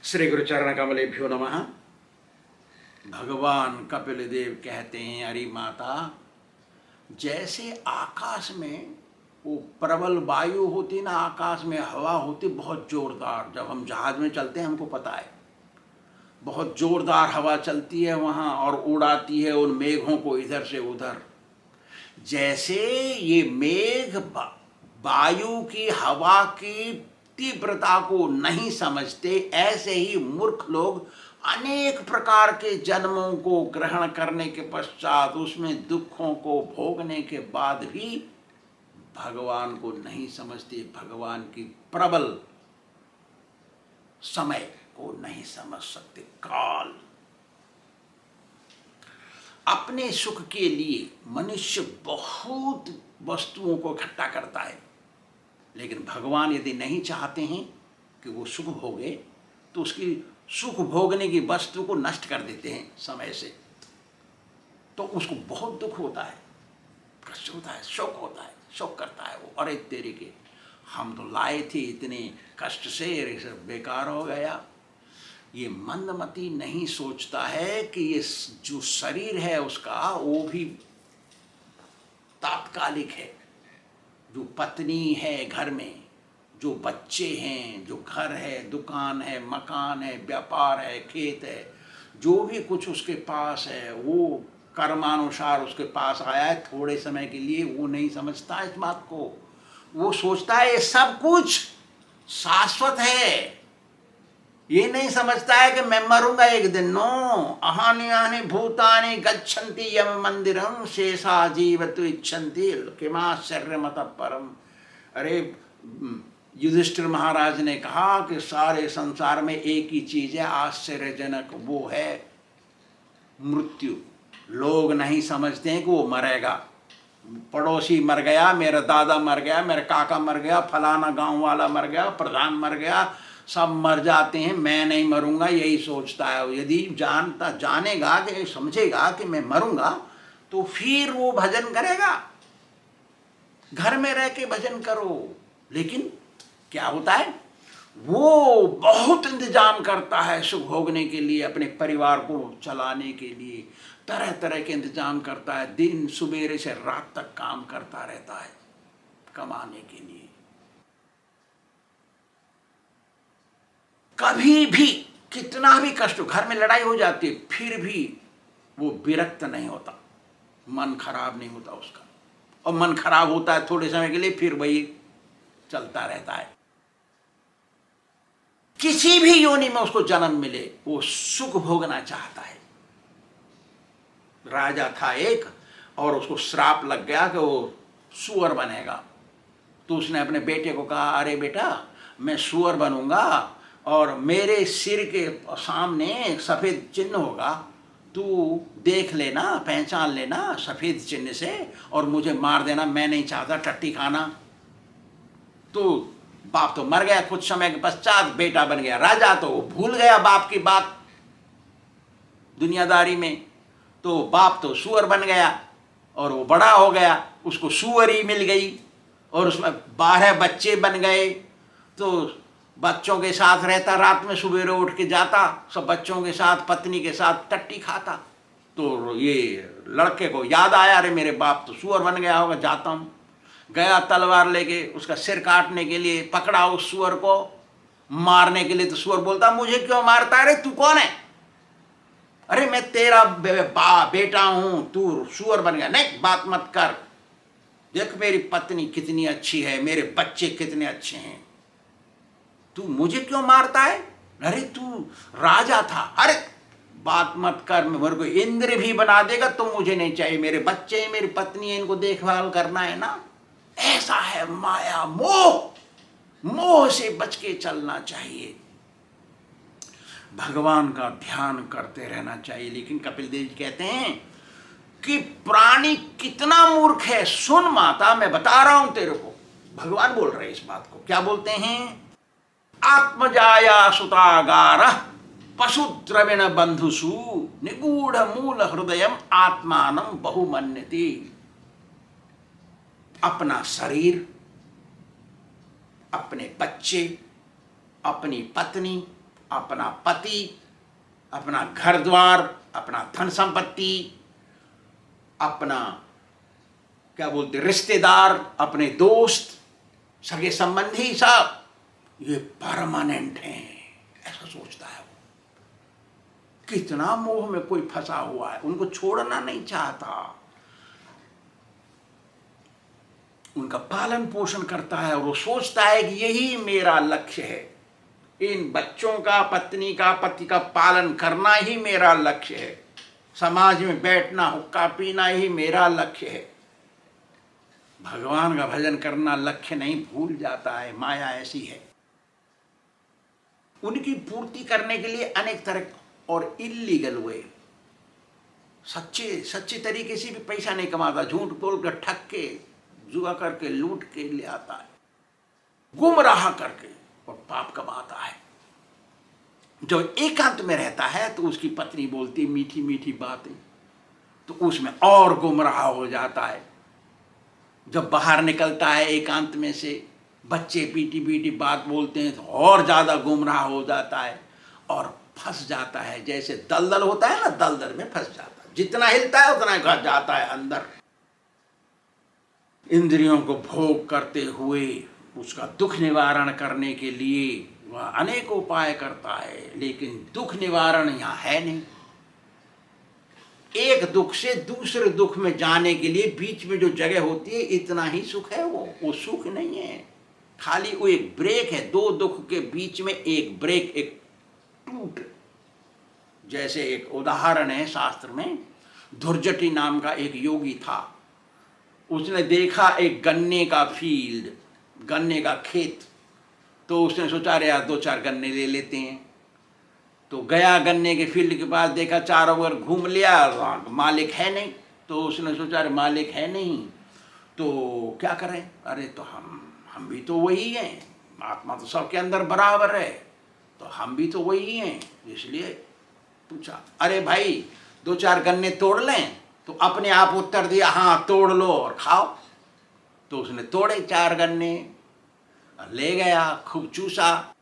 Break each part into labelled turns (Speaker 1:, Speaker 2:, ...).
Speaker 1: श्री गुरुचरण कमलेभ्यो नमः। भगवान कपिल देव कहते हैं, अरे माता, जैसे आकाश में वो प्रबल वायु होती ना, आकाश में हवा होती बहुत जोरदार। जब हम जहाज में चलते हैं हमको पता है, बहुत जोरदार हवा चलती है वहाँ और उड़ाती है उन मेघों को इधर से उधर। जैसे ये मेघ वायु की हवा की तीव्रता को नहीं समझते, ऐसे ही मूर्ख लोग अनेक प्रकार के जन्मों को ग्रहण करने के पश्चात उसमें दुखों को भोगने के बाद भी भगवान को नहीं समझते, भगवान की प्रबल समय को नहीं समझ सकते। काल अपने सुख के लिए मनुष्य बहुत वस्तुओं को इकट्ठा करता है, लेकिन भगवान यदि नहीं चाहते हैं कि वो सुख भोगे तो उसकी सुख भोगने की वस्तु को नष्ट कर देते हैं समय से। तो उसको बहुत दुख होता है, कष्ट होता है, शोक होता है, शोक करता है वो, अरे तेरे के हम तो लाए थे इतने कष्ट से, ये सब बेकार हो गया। ये मंदमती नहीं सोचता है कि ये जो शरीर है उसका वो भी तात्कालिक है। जो पत्नी है घर में, जो बच्चे हैं, जो घर है, दुकान है, मकान है, व्यापार है, खेत है, जो भी कुछ उसके पास है वो कर्मानुसार उसके पास आया है थोड़े समय के लिए। वो नहीं समझता इस बात को, वो सोचता है ये सब कुछ शाश्वत है। ये नहीं समझता है कि मैं मरूंगा एक दिन। नो, अहानि आनि भूतानि गच्छन्ति यम मंदिरम शेषा जीवतु इच्छन्ति किमाश्चर्यमतः परम। अरे युधिष्ठिर महाराज ने कहा कि सारे संसार में एक ही चीज है आश्चर्यजनक, वो है मृत्यु। लोग नहीं समझते हैं कि वो मरेगा। पड़ोसी मर गया, मेरा दादा मर गया, मेरा काका मर गया, फलाना गांव वाला मर गया, प्रधान मर गया, सब मर जाते हैं, मैं नहीं मरूंगा, यही सोचता है। यदि जानेगा कि समझेगा कि मैं मरूंगा तो फिर वो भजन करेगा। घर में रह के भजन करो, लेकिन क्या होता है, वो बहुत इंतजाम करता है सुख भोगने के लिए, अपने परिवार को चलाने के लिए तरह तरह के इंतजाम करता है। दिन सुबेरे से रात तक काम करता रहता है कमाने के लिए। कभी भी कितना भी कष्ट, घर में लड़ाई हो जाती है, फिर भी वो विरक्त नहीं होता, मन खराब नहीं होता उसका। और मन खराब होता है थोड़े समय के लिए, फिर वही चलता रहता है। किसी भी योनि में उसको जन्म मिले, वो सुख भोगना चाहता है। राजा था एक, और उसको श्राप लग गया कि वो सुअर बनेगा। तो उसने अपने बेटे को कहा, अरे बेटा, मैं सुअर बनूंगा और मेरे सिर के सामने सफ़ेद चिन्ह होगा, तू देख लेना, पहचान लेना सफ़ेद चिन्ह से, और मुझे मार देना, मैं नहीं चाहता टट्टी खाना। तो बाप तो मर गया, कुछ समय के पश्चात बेटा बन गया राजा। तो वो भूल गया बाप की बात दुनियादारी में, तो बाप तो सुअर बन गया और वो बड़ा हो गया, उसको सुअरी मिल गई और उसमें 12 बच्चे बन गए। तो बच्चों के साथ रहता, रात में सवेरे उठ के जाता, सब बच्चों के साथ, पत्नी के साथ टट्टी खाता। तो ये लड़के को याद आया, अरे मेरे बाप तो सुअर बन गया होगा, जाता हूँ। गया तलवार लेके उसका सिर काटने के लिए, पकड़ा उस सुअर को मारने के लिए। तो सुअर बोलता, मुझे क्यों मारता है, अरे तू कौन है? अरे मैं तेरा बेटा हूं, तू सुअर बन गया। नहीं, बात मत कर, देख मेरी पत्नी कितनी अच्छी है, मेरे बच्चे कितने अच्छे हैं, तू मुझे क्यों मारता है? अरे तू राजा था। अरे बात मत कर, मेरे को इंद्र भी बना देगा तो मुझे नहीं चाहिए, मेरे बच्चे मेरी पत्नी है, इनको देखभाल करना है ना। ऐसा है माया, मोह, मोह से बच के चलना चाहिए, भगवान का ध्यान करते रहना चाहिए। लेकिन कपिल देव जी कहते हैं कि प्राणी कितना मूर्ख है। सुन माता, मैं बता रहा हूं तेरे को, भगवान बोल रहे हैं इस बात को। क्या बोलते हैं? आत्मजाया सुतागार पशु द्रविण बंधुसु निगूढ़ मूल हृदयम आत्मानम बहुमन्यति। अपना शरीर, अपने बच्चे, अपनी पत्नी अपना पति, अपना घर द्वार, अपना धन संपत्ति, अपना क्या बोलते रिश्तेदार, अपने दोस्त, सगे संबंधी सब ये परमानेंट हैं, ऐसा सोचता है वो। कितना मोह में कोई फंसा हुआ है, उनको छोड़ना नहीं चाहता, उनका पालन पोषण करता है और वो सोचता है कि यही मेरा लक्ष्य है, इन बच्चों का, पत्नी का, पति का पालन करना ही मेरा लक्ष्य है, समाज में बैठना, हुक्का पीना ही मेरा लक्ष्य है। भगवान का भजन करना लक्ष्य नहीं, भूल जाता है। माया ऐसी है। उनकी पूर्ति करने के लिए अनेक तरह और इल्लीगल वे, सच्चे तरीके से भी पैसा नहीं कमाता, झूठ बोल कर, ठग के, जुआ करके, लूट के ले आता है, गुमराह करके, और पाप कमाता है। जब एकांत में रहता है तो उसकी पत्नी बोलती मीठी मीठी बातें, तो उसमें और गुमराह हो जाता है। जब बाहर निकलता है एकांत में से, बच्चे पीटी पीटी बात बोलते हैं तो और ज़्यादा गुमराह हो जाता है और फंस जाता है। जैसे दलदल होता है ना, दलदल में फंस जाता है, जितना हिलता है उतना घस जाता है अंदर। इंद्रियों को भोग करते हुए उसका दुख निवारण करने के लिए वह अनेक उपाय करता है, लेकिन दुख निवारण यहाँ है नहीं। एक दुख से दूसरे दुख में जाने के लिए बीच में जो जगह होती है, इतना ही सुख है, वो सुख नहीं है, खाली वो एक ब्रेक है। दो दुख के बीच में एक ब्रेक, एक टूट। जैसे एक उदाहरण है शास्त्र में, धुर्जटी नाम का एक योगी था। उसने देखा एक गन्ने का फील्ड, गन्ने का खेत, तो उसने सोचा अरे यार 2-4 गन्ने ले लेते हैं। तो गया गन्ने के फील्ड के पास, देखा चारों ओर घूम लिया, मालिक है नहीं। तो उसने सोचा अरे मालिक है नहीं तो क्या करें, अरे तो हम भी तो वही हैं, आत्मा तो सबके अंदर बराबर है, तो हम भी तो वही हैं। इसलिए पूछा अरे भाई 2-4 गन्ने तोड़ लें, तो अपने आप उत्तर दिया हाँ तोड़ लो और खाओ। तो उसने तोड़े 4 गन्ने, ले गया, खूब चूसा।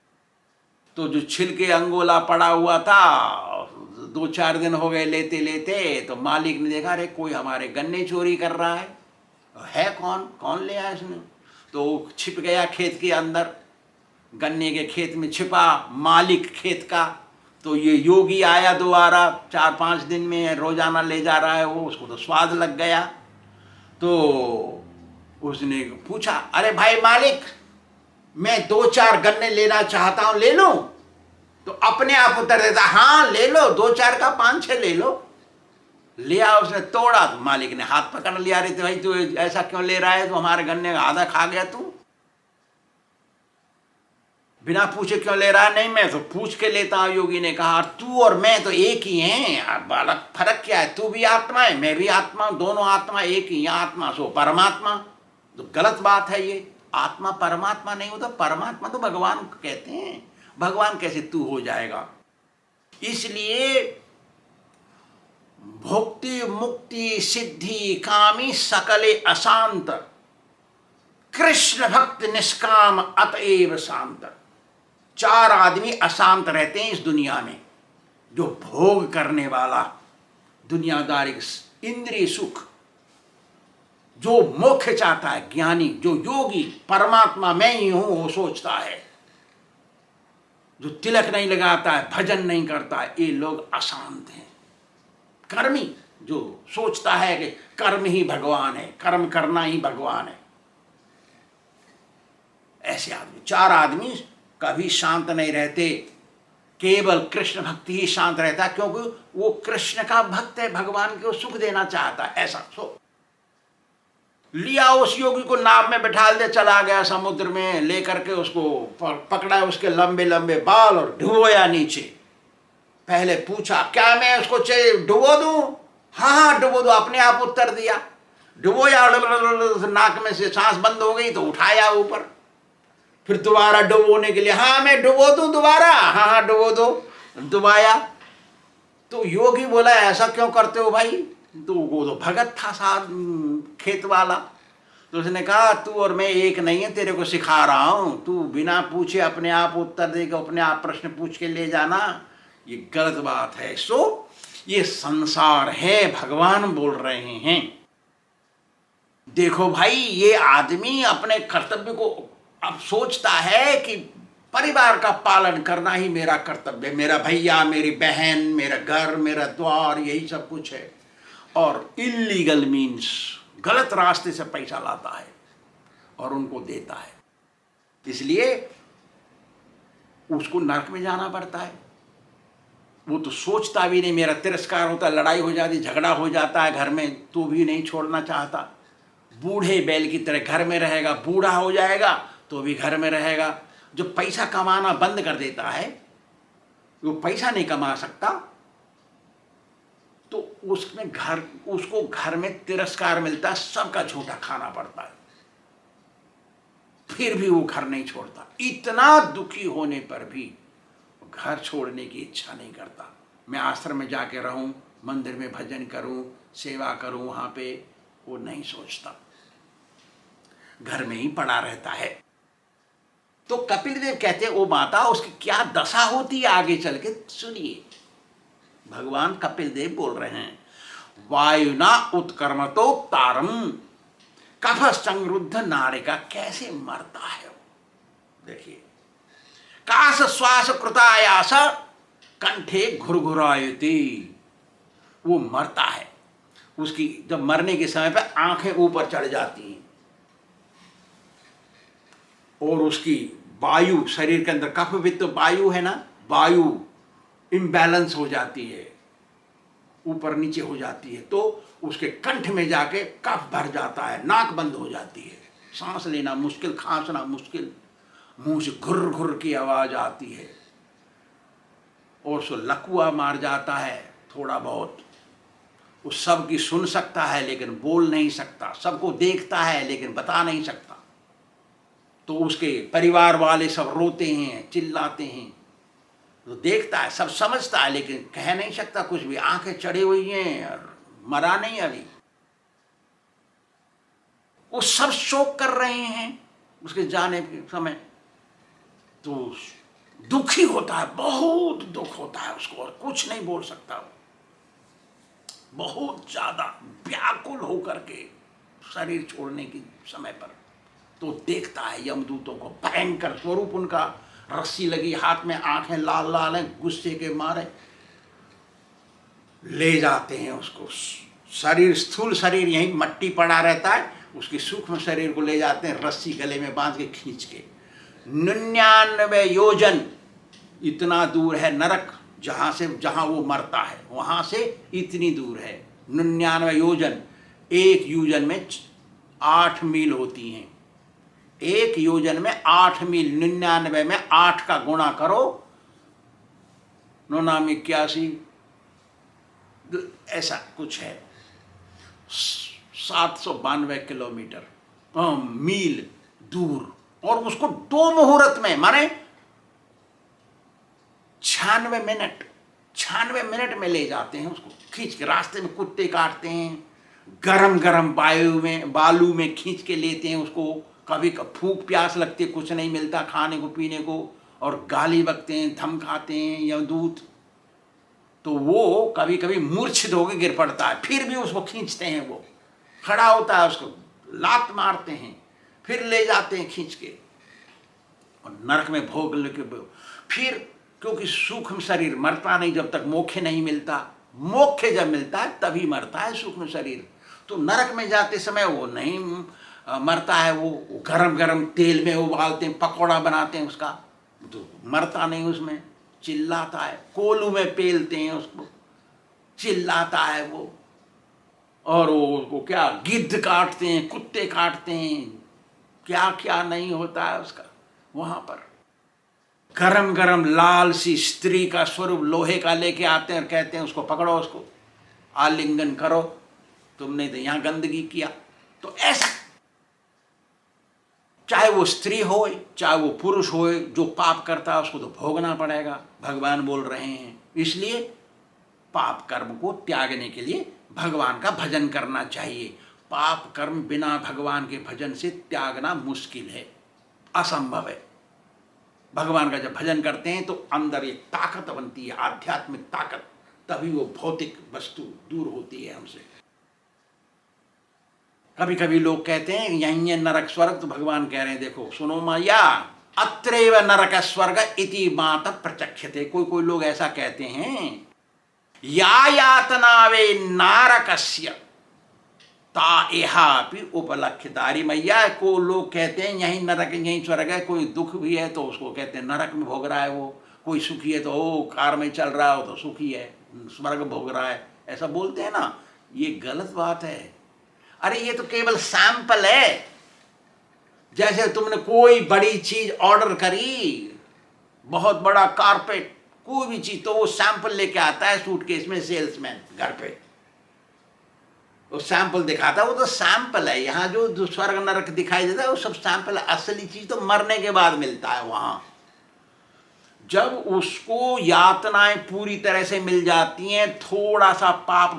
Speaker 1: तो जो छिलके अंगोला पड़ा हुआ था, 2-4 दिन हो गए लेते लेते, तो मालिक ने देखा अरे कोई हमारे गन्ने चोरी कर रहा है कौन ले आया इसने। तो छिप गया खेत के अंदर, गन्ने के खेत में छिपा, मालिक खेत का। तो ये योगी आया दोबारा, 4-5 दिन में रोजाना ले जा रहा है वो, उसको तो स्वाद लग गया। तो उसने पूछा अरे भाई मालिक, मैं 2-4 गन्ने लेना चाहता हूं, ले लूं? तो अपने आप उत्तर देता हाँ ले लो, 2-4 का 5-6 ले लो। लिया, उसने तोड़ा तो मालिक ने हाथ पकड़ लिया, अरे तो भाई तू ऐसा क्यों ले रहा है, तो हमारे गन्ने का आधा खा गया तू, बिना पूछे क्यों ले रहा है? नहीं मैं तो पूछ के लेता हूं। योगी ने कहा तू और मैं तो एक ही हैं, बालक फर्क क्या है, तू भी आत्मा है मैं भी आत्मा हूं, दोनों आत्मा एक ही, आत्मा सो परमात्मा। तो गलत बात है ये, आत्मा परमात्मा नहीं होता, परमात्मा तो भगवान कहते हैं, भगवान कैसे तू हो जाएगा। इसलिए भोक्ति मुक्ति सिद्धि कामी सकले अशांत, कृष्ण भक्त निष्काम अतएव शांत। 4 आदमी अशांत रहते हैं इस दुनिया में, जो भोग करने वाला, दुनियादारी इंद्रिय सुख, जो मोक्ष चाहता है, ज्ञानी जो योगी, परमात्मा मैं ही हूं वो सोचता है, जो तिलक नहीं लगाता है, भजन नहीं करता है, ये लोग अशांत हैं। कर्मी जो सोचता है कि कर्म ही भगवान है, कर्म करना ही भगवान है, ऐसे आदमी 4 आदमी कभी शांत नहीं रहते। केवल कृष्ण भक्ति ही शांत रहता है, क्योंकि वो कृष्ण का भक्त है, भगवान को सुख देना चाहता है। ऐसा सो लिया, उस योगी को नाव में बैठा दे, चला गया समुद्र में, लेकर के उसको पकड़ा, उसके लंबे लंबे बाल और डुबोया नीचे। पहले पूछा क्या मैं उसको डुबो दूं? हाँ डुबो दो, अपने आप उत्तर दिया। डुबोया, नाक में से सांस बंद हो गई तो उठाया ऊपर, फिर दोबारा डुबोने के लिए हाँ मैं डुबो दूं दोबारा, हाँ डुबो दो, डुबाया। तो योगी बोला ऐसा क्यों करते हो भाई? तो वो तो भगत था साहब खेत वाला, तो उसने कहा तू और मैं एक नहीं है, तेरे को सिखा रहा हूँ, तू बिना पूछे अपने आप उत्तर देकर अपने आप प्रश्न पूछ के ले जाना, ये गलत बात है। सो ये संसार है, भगवान बोल रहे हैं। देखो भाई, ये आदमी अपने कर्तव्य को अब सोचता है कि परिवार का पालन करना ही मेरा कर्तव्य है, मेरा भैया, मेरी बहन, मेरा घर, मेरा द्वार, यही सब कुछ है। और इलीगल मीन्स गलत रास्ते से पैसा लाता है और उनको देता है, इसलिए उसको नरक में जाना पड़ता है। वो तो सोचता भी नहीं, मेरा तिरस्कार होता, लड़ाई हो जाती, झगड़ा हो जाता है घर में, तो भी नहीं छोड़ना चाहता। बूढ़े बैल की तरह घर में रहेगा, बूढ़ा हो जाएगा तो भी घर में रहेगा। जो पैसा कमाना बंद कर देता है, वो पैसा नहीं कमा सकता, तो उसमें उसको घर में तिरस्कार मिलता है, सबका झूठा खाना पड़ता है, फिर भी वो घर नहीं छोड़ता। इतना दुखी होने पर भी घर छोड़ने की इच्छा नहीं करता। मैं आश्रम में जाके रहूं, मंदिर में भजन करूं, सेवा करूं, वहां पे वो नहीं सोचता, घर में ही पड़ा रहता है। तो कपिल देव कहते हैं, ओ माता, उसकी क्या दशा होती है आगे चल के सुनिए। भगवान कपिल देव बोल रहे हैं, वायुना उत्कर्मतो तारम, कफ संरुद्ध नारिका कैसे मरता है। देखिए, काश श्वास कृतायास कंठे घुरघुरायति, वो मरता है, उसकी जब मरने के समय पे आंखें ऊपर चढ़ जाती हैं और उसकी वायु शरीर के अंदर, कफ वित्त वायु है ना, वायु इम्बैलेंस हो जाती है, ऊपर नीचे हो जाती है, तो उसके कंठ में जाके कफ भर जाता है, नाक बंद हो जाती है, सांस लेना मुश्किल, खांसना मुश्किल, मुंह से घुर घुर की आवाज आती है, और सो लकवा मार जाता है थोड़ा बहुत। वो सबकी सुन सकता है लेकिन बोल नहीं सकता, सबको देखता है लेकिन बता नहीं सकता। तो उसके परिवार वाले सब रोते हैं, चिल्लाते हैं, तो देखता है, सब समझता है लेकिन कह नहीं सकता कुछ भी, आंखें चढ़ी हुई हैं और मरा नहीं अभी। वो सब शोक कर रहे हैं उसके जाने के समय, तो दुखी होता है, बहुत दुख होता है उसको, और कुछ नहीं बोल सकता वो, बहुत ज्यादा व्याकुल होकर के शरीर छोड़ने के समय पर। तो देखता है यमदूतों को, भयंकर स्वरूप उनका, रस्सी लगी हाथ में, आंखें लाल लाल हैं, गुस्से के मारे ले जाते हैं उसको। शरीर, स्थूल शरीर यहीं मट्टी पड़ा रहता है, उसके सूक्ष्म शरीर को ले जाते हैं, रस्सी गले में बांध के खींच के 99 योजन, इतना दूर है नरक, जहां वो मरता है वहां से इतनी दूर है 99 योजन। एक योजन में 8 मील होती हैं, एक योजन में 8 मील, 99 में 8 का गुणा करो, 9 81, ऐसा कुछ है, 792 किलोमीटर मील दूर, और उसको 2 मुहूर्त में, माने 96 मिनट में ले जाते हैं उसको खींच के। रास्ते में कुत्ते काटते हैं, गरम गरम बालू में खींच के लेते हैं उसको, कभी भूख प्यास लगती है, कुछ नहीं मिलता खाने को पीने को, और गाली बकते हैं, धमकाते हैं यमदूत, तो वो कभी कभी मूर्छित होकर गिर पड़ता है, फिर भी उसको खींचते हैं, वो खड़ा होता है, उसको लात मारते हैं, फिर ले जाते हैं खींच के, और नरक में भोग लेके, फिर क्योंकि सूक्ष्म शरीर मरता नहीं जब तक मोक्ष नहीं मिलता, मोक्ष जब मिलता है तभी मरता है सूक्ष्म शरीर। तो नरक में जाते समय वो नहीं मरता है, वो गरम गरम तेल में उबालते हैं, पकौड़ा बनाते हैं उसका, तो मरता नहीं उसमें, चिल्लाता है, कोलू में पेलते हैं उसको, चिल्लाता है वो, और वो क्या गिद्ध काटते हैं, कुत्ते काटते हैं, क्या क्या नहीं होता है उसका वहां पर। गरम गरम लाल सी स्त्री का स्वरूप लोहे का लेके आते हैं और कहते हैं उसको पकड़ो, उसको आलिंगन करो, तुमने तो यहां गंदगी किया। तो ऐसा, चाहे वो स्त्री हो चाहे वो पुरुष हो, जो पाप करता है उसको तो भोगना पड़ेगा, भगवान बोल रहे हैं। इसलिए पाप कर्म को त्यागने के लिए भगवान का भजन करना चाहिए, पाप कर्म बिना भगवान के भजन से त्यागना मुश्किल है, असंभव है। भगवान का जब भजन करते हैं तो अंदर एक ताकत बनती है, आध्यात्मिक ताकत, तभी वो भौतिक वस्तु दूर होती है हमसे। कभी कभी लोग कहते हैं यहीं है नरक स्वर्ग, तो भगवान कह रहे हैं देखो सुनो मैया, अत्रैव नरक स्वर्ग इति मात प्रचक्षते। कोई कोई लोग ऐसा कहते हैं, या यातना वे नारकस्य ता इहापि उपलक्ष्यतारी मैया। को लोग कहते हैं यहीं नरक यहीं स्वर्ग है, कोई दुख भी है तो उसको कहते हैं नरक में भोग रहा है वो, कोई सुखी है तो ओ कार में चल रहा हो तो सुखी है, स्वर्ग भोग रहा है, ऐसा बोलते हैं ना। ये गलत बात है। अरे ये तो केवल सैंपल है। जैसे तुमने कोई बड़ी चीज ऑर्डर करी, बहुत बड़ा कारपेट, कोई भी चीज, तो वो सैंपल लेके आता है सूटकेस में सेल्समैन घर पे, वो सैंपल दिखाता है, वो तो सैंपल है। यहाँ जो स्वर्ग नरक दिखाई देता है वो सब सैंपल है, असली चीज तो मरने के बाद मिलता है। वहां जब उसको यातनाएं पूरी तरह से मिल जाती हैं, थोड़ा सा पाप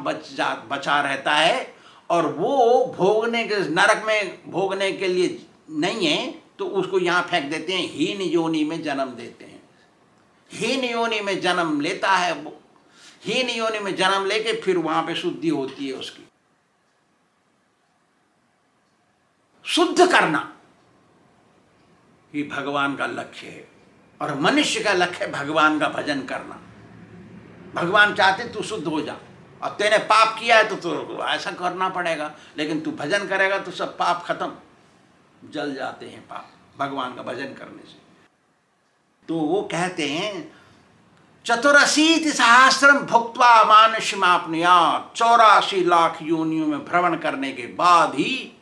Speaker 1: बचा रहता है, और वो भोगने के नरक में भोगने के लिए नहीं है, तो उसको यहाँ फेंक देते हैं, हीन योनि में जन्म देते हैं। हीन योनि में जन्म लेता है वो, हीन योनि में जन्म लेके फिर वहां पे शुद्धि होती है उसकी। शुद्ध करना ही भगवान का लक्ष्य है, और मनुष्य का लक्ष्य है भगवान का भजन करना। भगवान चाहते तू शुद्ध हो जा, और तेने पाप किया है तो ऐसा करना पड़ेगा, लेकिन तू भजन करेगा तो सब पाप खत्म, जल जाते हैं पाप भगवान का भजन करने से। तो वो कहते हैं 84 सहस्रम भुक्त्वा मानुष्यमाप्नुयात्, 84 लाख योनियों में भ्रमण करने के बाद ही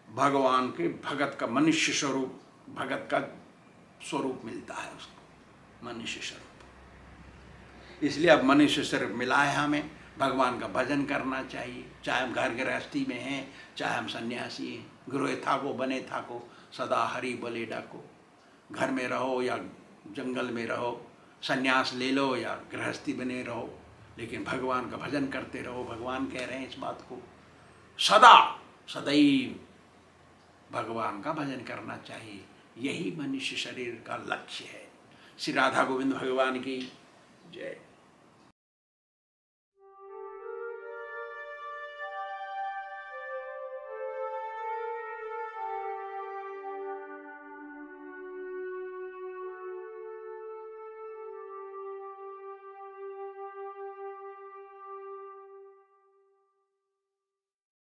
Speaker 1: भगवान के भगत का मनुष्य स्वरूप, भगत का स्वरूप मिलता है उसको, मनुष्य स्वरूप। इसलिए अब मनुष्य स्वरूप मिला है हमें, भगवान का भजन करना चाहिए। चाहे हम घर गृहस्थी में हैं, चाहे हम सन्यासी हैं, गृह थाको बने थाको, सदा हरि बोले डाको। घर में रहो या जंगल में रहो, सन्यास ले लो या गृहस्थी बने रहो, लेकिन भगवान का भजन करते रहो। भगवान कह रहे हैं इस बात को, सदा सदैव भगवान का भजन करना चाहिए। यही मनुष्य शरीर का लक्ष्य है। श्री राधा गोविंद भगवान की जय।